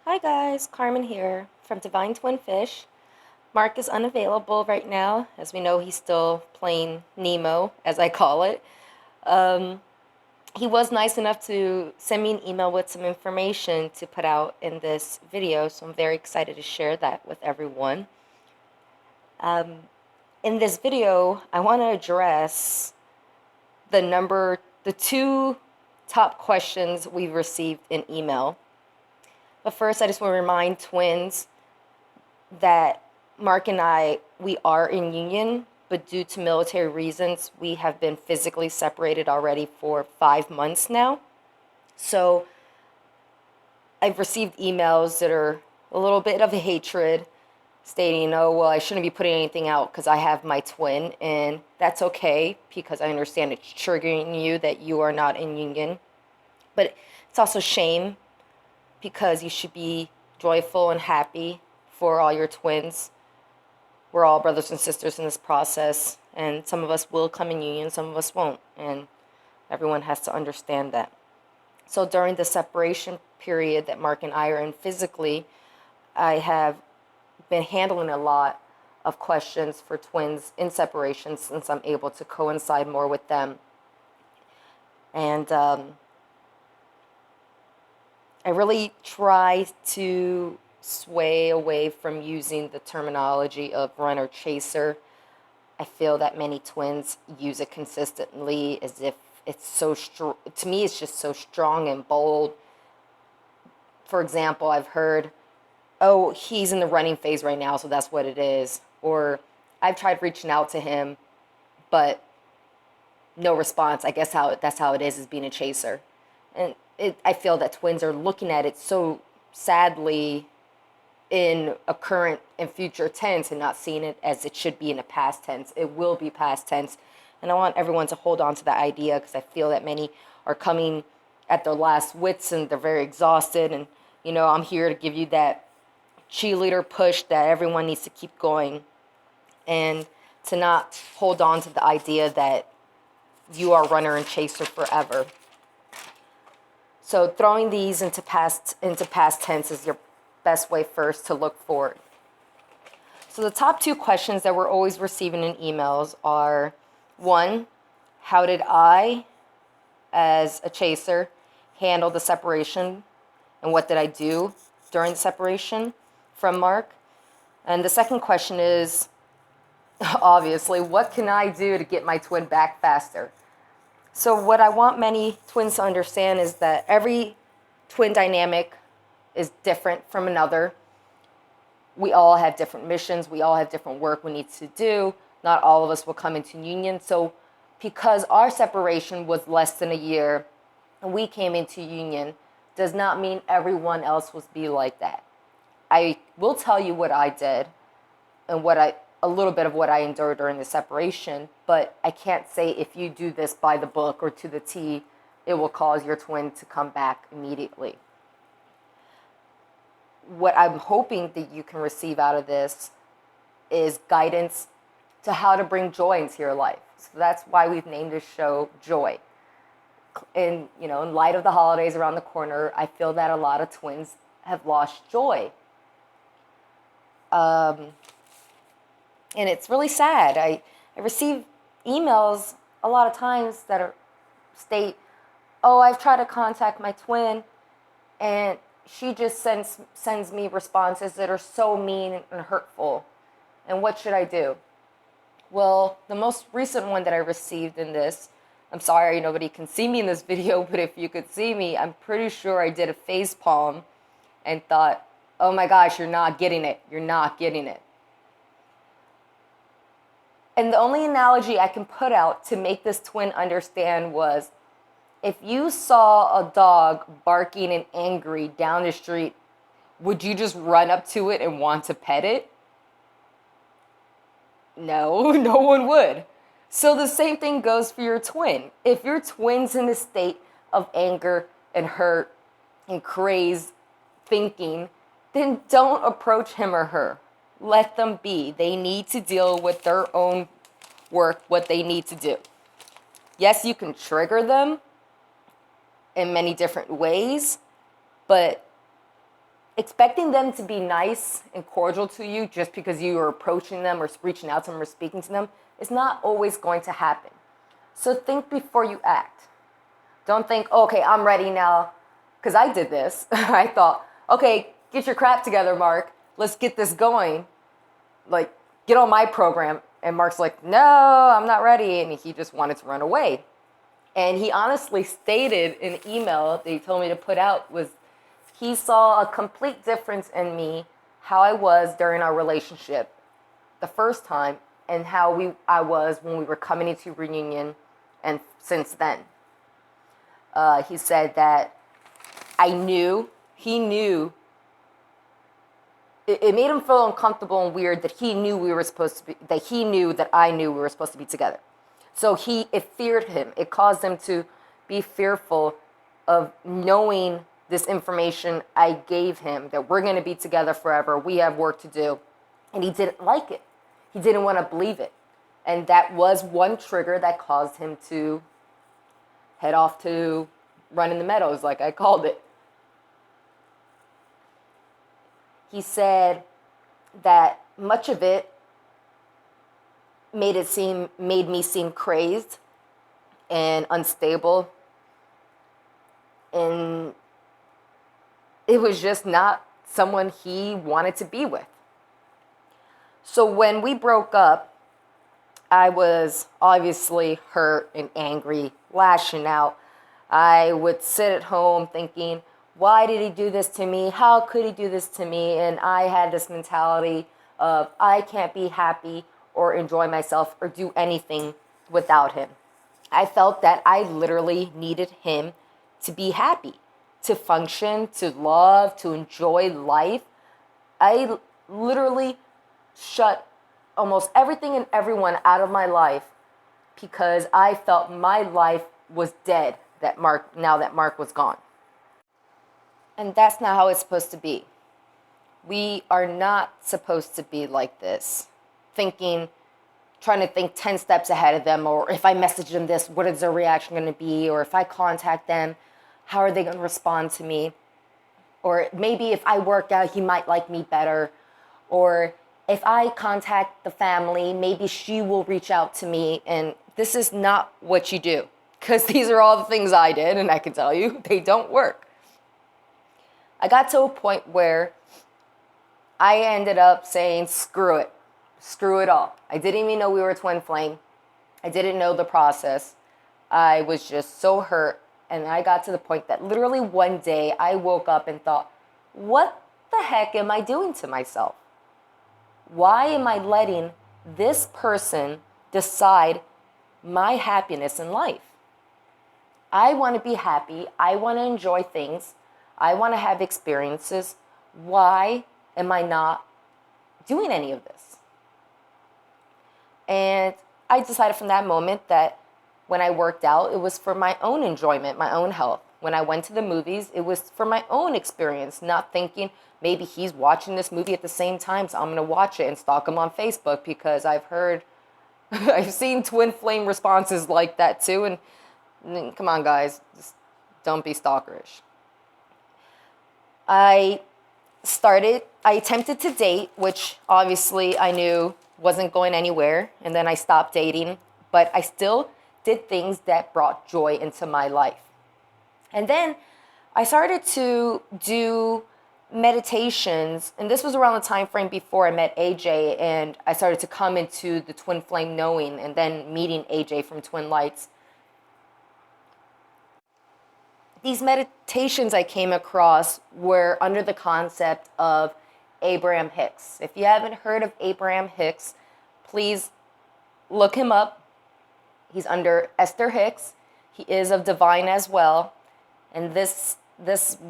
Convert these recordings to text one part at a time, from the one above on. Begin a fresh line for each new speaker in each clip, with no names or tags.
Hi guys, Carmen here from Divine Twin Fish. Mark is unavailable right now. As we know, he's still playing Nemo, as I call it. Um, he was nice enough to send me an email with some information to put out in this video, so I'm very excited to share that with everyone. In this video, I want to address the two top questions we've received in email. But first, I just want to remind twins that Mark and we are in union, but due to military reasons, we have been physically separated already for 5 months now. So I've received emails that are a little bit of a hatred stating, oh, well, I shouldn't be putting anything out because I have my twin. And that's okay because I understand it's triggering you that you are not in union. But it's also shame because you should be joyful and happy for all your twins. We're all brothers and sisters in this process, and some of us will come in union, some of us won't, and everyone has to understand that. So during the separation period that Mark and I are in physically, I have been handling a lot of questions for twins in separation since I'm able to coincide more with them. And I really try to sway away from using the terminology of runner chaser. I feel that many twins use it consistently as if it's so strong. To me, it's just so strong and bold. For example, I've heard, oh, he's in the running phase right now, so that's what it is. Or I've tried reaching out to him, but no response. I guess that's how it is being a chaser. And I feel that twins are looking at it so sadly in a current and future tense and not seeing it as it should be in a past tense. It will be past tense. And I want everyone to hold on to that idea because I feel that many are coming at their last wits and they're very exhausted. And, I'm here to give you that cheerleader push that everyone needs to keep going and to not hold on to the idea that you are runner and chaser forever. So throwing these into past tense is your best way first to look forward. So the top two questions that we're always receiving in emails are, one, how did I, as a chaser, handle the separation, and what did I do during the separation from Mark? And the second question is, obviously, what can I do to get my twin back faster? So what I want many twins to understand is that every twin dynamic is different from another. We all have different missions. We all have different work we need to do. Not all of us will come into union. So because our separation was less than a year and we came into union, does not mean everyone else will be like that. I will tell you what I did and a little bit of what I endured during the separation, but I can't say if you do this by the book or to the T, it will cause your twin to come back immediately. What I'm hoping that you can receive out of this is guidance to how to bring joy into your life. So that's why we've named this show Joy. In light of the holidays around the corner, I feel that a lot of twins have lost joy. And it's really sad. I receive emails a lot of times that state, oh, I've tried to contact my twin, and she just sends me responses that are so mean and hurtful. And what should I do? Well, the most recent one that I received in this, I'm sorry nobody can see me in this video, but if you could see me, I'm pretty sure I did a face palm and thought, oh my gosh, you're not getting it. You're not getting it. And the only analogy I can put out to make this twin understand was, if you saw a dog barking and angry down the street, would you just run up to it and want to pet it? No, no one would. So the same thing goes for your twin. If your twin's in a state of anger and hurt and crazed thinking, then don't approach him or her. Let them be. They need to deal with their own work, what they need to do. Yes, you can trigger them in many different ways, but expecting them to be nice and cordial to you just because you are approaching them or reaching out to them or speaking to them is not always going to happen. So think before you act. Don't think, okay, I'm ready now. Because I did this. I thought, okay, get your crap together, Mark. Let's get this going. Like, get on my program. And Mark's like, no, I'm not ready. And he just wanted to run away. And he honestly stated in an email that he told me to put out was he saw a complete difference in me, how I was during our relationship the first time, and how I was when we were coming into reunion and since then. He said that he knew, it made him feel uncomfortable and weird that he knew we were supposed to be, that he knew that I knew we were supposed to be together. So it feared him. It caused him to be fearful of knowing this information I gave him, that we're going to be together forever. We have work to do. And he didn't like it. He didn't want to believe it. And that was one trigger that caused him to head off to run in the meadows, like I called it. He said that much of it made me seem crazed and unstable, and it was just not someone he wanted to be with. So when we broke up, I was obviously hurt and angry, lashing out. I would sit at home thinking, why did he do this to me? How could he do this to me? And I had this mentality of I can't be happy or enjoy myself or do anything without him. I felt that I literally needed him to be happy, to function, to love, to enjoy life. I literally shut almost everything and everyone out of my life because I felt my life was dead now that Mark was gone. And that's not how it's supposed to be. We are not supposed to be like this, trying to think 10 steps ahead of them, or if I message them this, what is their reaction going to be? Or if I contact them, how are they going to respond to me? Or maybe if I work out, he might like me better. Or if I contact the family, maybe she will reach out to me. And this is not what you do, because these are all the things I did, and I can tell you, they don't work. I got to a point where I ended up saying, screw it. Screw it all. I didn't even know we were twin flame. I didn't know the process. I was just so hurt. And I got to the point that literally one day I woke up and thought, what the heck am I doing to myself? Why am I letting this person decide my happiness in life? I want to be happy. I want to enjoy things. I want to have experiences. Why am I not doing any of this? And I decided from that moment that when I worked out, it was for my own enjoyment, my own health. When I went to the movies, it was for my own experience, not thinking maybe he's watching this movie at the same time, so I'm going to watch it and stalk him on Facebook, because I've seen twin flame responses like that too. And come on, guys, just don't be stalkerish. I attempted to date, which obviously I knew wasn't going anywhere, and then I stopped dating, but I still did things that brought joy into my life. And then I started to do meditations, and this was around the time frame before I met AJ, and I started to come into the twin flame knowing, and then meeting AJ from Twin Lights. These meditations I came across were under the concept of Abraham Hicks. If you haven't heard of Abraham Hicks, please look him up. He's under Esther Hicks. He is of Divine as well. And this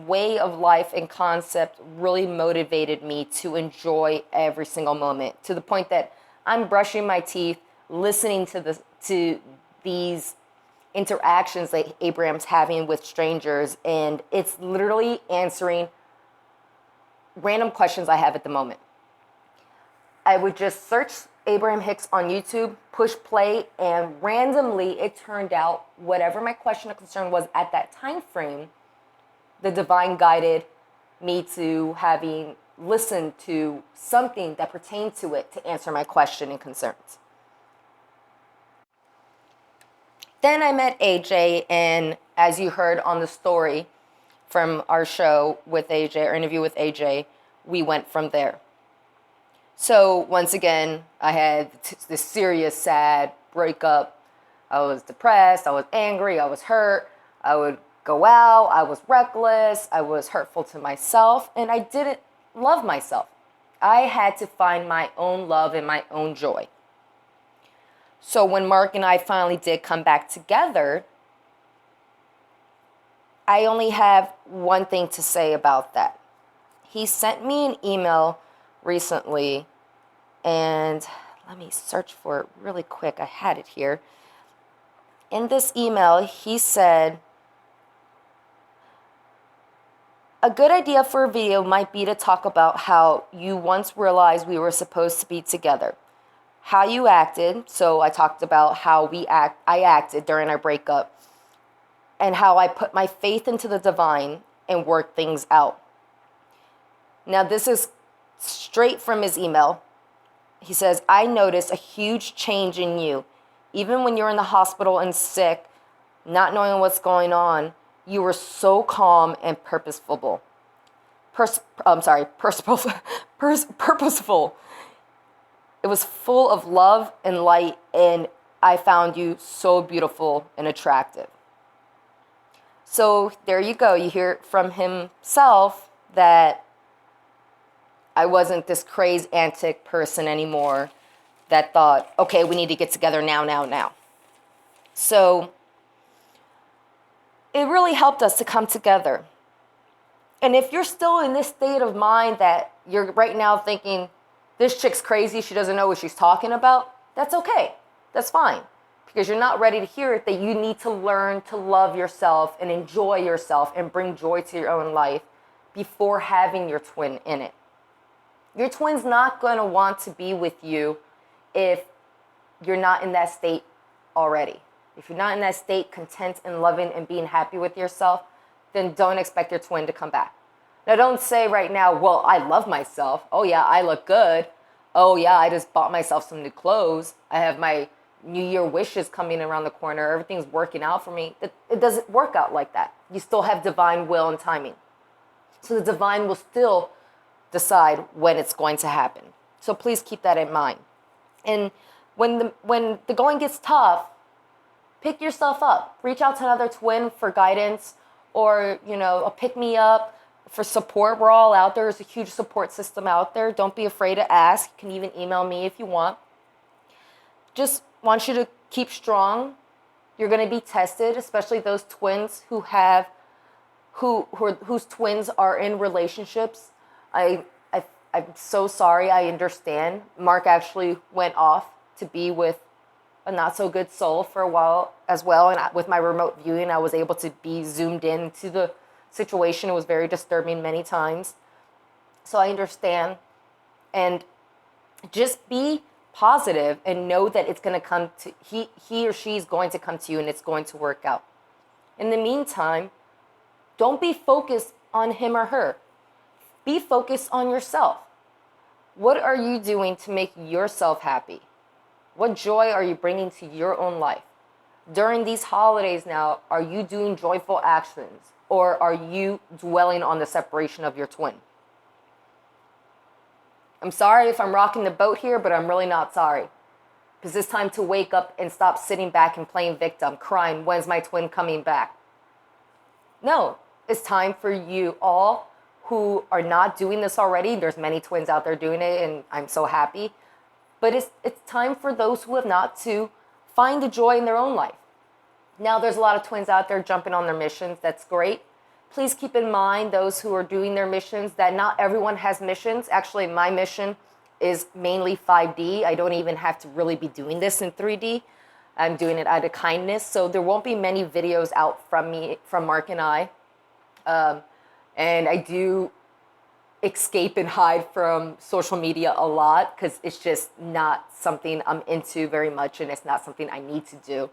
way of life and concept really motivated me to enjoy every single moment, to the point that I'm brushing my teeth, listening to these interactions that Abraham's having with strangers, and it's literally answering random questions I have at the moment. I would just search Abraham Hicks on YouTube, push play, and randomly it turned out whatever my question or concern was at that time frame, the divine guided me to having listened to something that pertained to it to answer my question and concerns. Then I met AJ, and as you heard on the story from our show with AJ, our interview with AJ, we went from there. So once again, I had this serious, sad breakup. I was depressed, I was angry, I was hurt, I would go out, I was reckless, I was hurtful to myself, and I didn't love myself. I had to find my own love and my own joy. So when Mark and I finally did come back together, I only have one thing to say about that. He sent me an email recently, and let me search for it really quick. I had it here. In this email, he said, a good idea for a video might be to talk about how you once realized we were supposed to be together. How you acted, so I talked about how I acted during our breakup, and how I put my faith into the divine and worked things out. Now this is straight from his email. He says, I noticed a huge change in you. Even when you're in the hospital and sick, not knowing what's going on, you were so calm and purposeful. Purposeful. It was full of love and light, and I found you so beautiful and attractive. So there you go. You hear from himself that I wasn't this crazed, antic person anymore that thought, okay, we need to get together now. So it really helped us to come together. And if you're still in this state of mind that you're right now thinking, this chick's crazy, she doesn't know what she's talking about, that's okay. That's fine. Because you're not ready to hear it, that you need to learn to love yourself and enjoy yourself and bring joy to your own life before having your twin in it. Your twin's not going to want to be with you if you're not in that state already. If you're not in that state, content and loving and being happy with yourself, then don't expect your twin to come back. Now, don't say right now, well, I love myself. Oh, yeah, I look good. Oh, yeah, I just bought myself some new clothes. I have my New Year wishes coming around the corner. Everything's working out for me. It doesn't work out like that. You still have divine will and timing. So the divine will still decide when it's going to happen. So please keep that in mind. And when the going gets tough, pick yourself up. Reach out to another twin for guidance, or, a pick me up for support. We're all out there. There's a huge support system out there. Don't be afraid to ask. You can even email me if you want. Just want you to keep strong. You're going to be tested, especially those twins whose twins are in relationships. I'm so sorry. I understand. Mark actually went off to be with a not so good soul for a while as well. And with my remote viewing, I was able to be zoomed in to the situation. It was very disturbing many times. So I understand. And just be positive and know that it's going to come to, he or she's going to come to you, and it's going to work out. In the meantime, don't be focused on him or her. Be focused on yourself. What are you doing to make yourself happy? What joy are you bringing to your own life? During these holidays now, are you doing joyful actions, or are you dwelling on the separation of your twin? I'm sorry if I'm rocking the boat here, but I'm really not sorry. Because it's time to wake up and stop sitting back and playing victim, crying, when's my twin coming back? No, it's time for you all who are not doing this already. There's many twins out there doing it, and I'm so happy. But it's time for those who have not to find the joy in their own life. Now, there's a lot of twins out there jumping on their missions. That's great. Please keep in mind, those who are doing their missions, that not everyone has missions. Actually, my mission is mainly 5D. I don't even have to really be doing this in 3D. I'm doing it out of kindness. So there won't be many videos out from me, from Mark and I. And I do escape and hide from social media a lot, because it's just not something I'm into very much, and it's not something I need to do.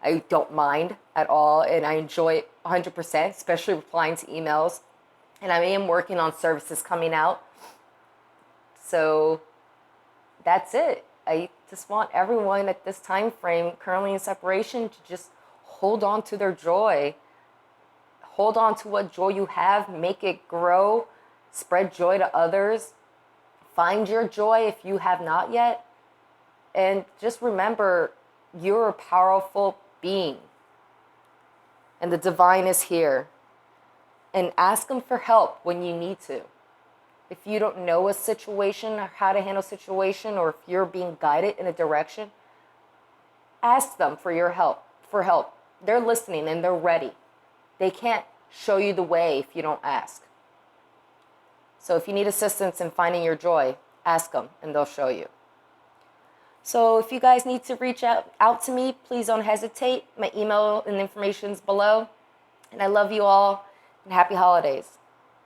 I don't mind at all, and I enjoy it 100%, especially replying to emails. And I am working on services coming out. So that's it. I just want everyone at this time frame, currently in separation, to just hold on to their joy. Hold on to what joy you have, make it grow, spread joy to others. Find your joy if you have not yet. And just remember, you're a powerful being. And the divine is here. And ask them for help when you need to. If you don't know a situation or how to handle a situation, or if you're being guided in a direction, ask them for your help, for help. They're listening and they're ready. They can't show you the way if you don't ask. So if you need assistance in finding your joy, ask them and they'll show you. So if you guys need to reach out to me, please don't hesitate. My email and information is below. And I love you all, and happy holidays.